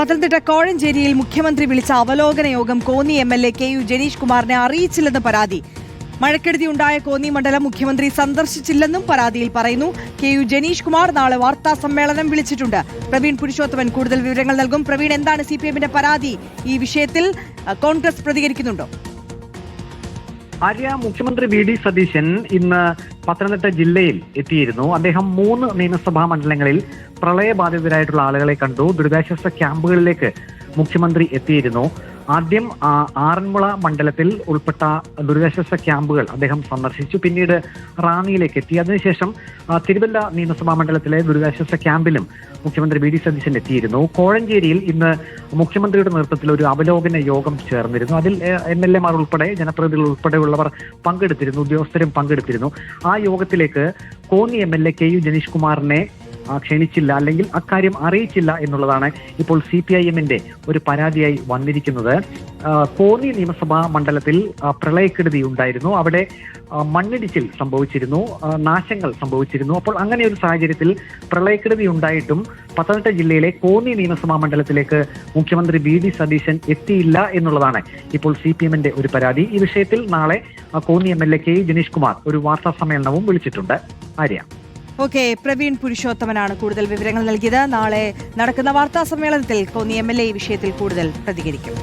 പത്തനംതിട്ട കോഴഞ്ചേരിയിൽ മുഖ്യമന്ത്രി വിളിച്ച അവലോകന യോഗം കോന്നി എംഎൽഎ കെ.യു. ജനീഷ് കുമാറിനെ അറിയിച്ചില്ലെന്ന് പരാതി. മഴക്കെടുതിയുണ്ടായ കോന്നി മണ്ഡലം മുഖ്യമന്ത്രി സന്ദർശിച്ചില്ലെന്നും പരാതിയിൽ പറയുന്നു. കെ.യു. ജനീഷ് കുമാർ നാളെ വാർത്താ സമ്മേളനം വിളിച്ചിട്ടുണ്ട്. പ്രവീൺ പുരുഷോത്തമൻ കൂടുതൽ വിവരങ്ങൾ നൽകും. പ്രവീൺ, എന്താണ് സിപിഎമ്മിന്റെ പരാതി? ഈ വിഷയത്തിൽ കോൺഗ്രസ് പ്രതികരിക്കുന്നുണ്ടോ? ആര്യ, മുഖ്യമന്ത്രി വി.ഡി. സതീശൻ ഇന്ന് പത്തനംതിട്ട ജില്ലയിൽ എത്തിയിരുന്നു. അദ്ദേഹം 3 നിയമസഭാ മണ്ഡലങ്ങളിൽ പ്രളയബാധിതരായിട്ടുള്ള ആളുകളെ കണ്ടു. ദുരിതാശ്വാസ ക്യാമ്പുകളിലേക്ക് മുഖ്യമന്ത്രി എത്തിയിരുന്നു. ആദ്യം ആറന്മുള മണ്ഡലത്തിൽ ഉൾപ്പെട്ട ദുരിതാശ്വാസ ക്യാമ്പുകൾ അദ്ദേഹം സന്ദർശിച്ചു. പിന്നീട് റാന്നിയിലേക്ക് എത്തി. അതിനുശേഷം തിരുവല്ല നിയമസഭാ മണ്ഡലത്തിലെ ദുരിതാശ്വാസ ക്യാമ്പിലും മുഖ്യമന്ത്രി വി.ഡി. സതീശൻ എത്തിയിരുന്നു. കോഴഞ്ചേരിയിൽ ഇന്ന് മുഖ്യമന്ത്രിയുടെ നേതൃത്വത്തിൽ ഒരു അവലോകന യോഗം ചേർന്നിരുന്നു. അതിൽ എംഎൽഎമാർ ഉൾപ്പെടെ ജനപ്രതിനിധികൾ ഉൾപ്പെടെയുള്ളവർ പങ്കെടുത്തിരുന്നു, ഉദ്യോഗസ്ഥരും പങ്കെടുത്തിരുന്നു. ആ യോഗത്തിലേക്ക് കോന്നി എംഎൽഎ കെ.യു. ജനീഷ് കുമാറിനെ ക്ഷണിച്ചില്ല, അല്ലെങ്കിൽ അക്കാര്യം അറിയിച്ചില്ല എന്നുള്ളതാണ് ഇപ്പോൾ CPIM-ന്റെ ഒരു പരാതിയായി വന്നിരിക്കുന്നത്. കോന്നി നിയമസഭാ മണ്ഡലത്തിൽ പ്രളയക്കെടുതി ഉണ്ടായിരുന്നു. അവിടെ മണ്ണിടിച്ചിൽ സംഭവിച്ചിരുന്നു, നാശങ്ങൾ സംഭവിച്ചിരുന്നു. അപ്പോൾ അങ്ങനെ ഒരു സാഹചര്യത്തിൽ പ്രളയക്കെടുതി ഉണ്ടായിട്ടും പത്തനംതിട്ട ജില്ലയിലെ കോന്നി നിയമസഭാ മണ്ഡലത്തിലേക്ക് മുഖ്യമന്ത്രി വി.ഡി. സതീശൻ എത്തിയില്ല എന്നുള്ളതാണ് ഇപ്പോൾ CPM-ന്റെ ഒരു പരാതി. ഈ വിഷയത്തിൽ നാളെ കോന്നി എംഎൽഎ കെ.യു. ജനീഷ് കുമാർ ഒരു വാർത്താ സമ്മേളനവും വിളിച്ചിട്ടുണ്ട്. ആര്യ. ഓക്കെ, പ്രവീൺ പുരുഷോത്തമനാണ് കൂടുതൽ വിവരങ്ങൾ നൽകിയത്. നാളെ നടക്കുന്ന വാർത്താ സമ്മേളനത്തിൽ കോന്നി എംഎൽഎ ഈ വിഷയത്തിൽ കൂടുതൽ പ്രതികരിക്കും.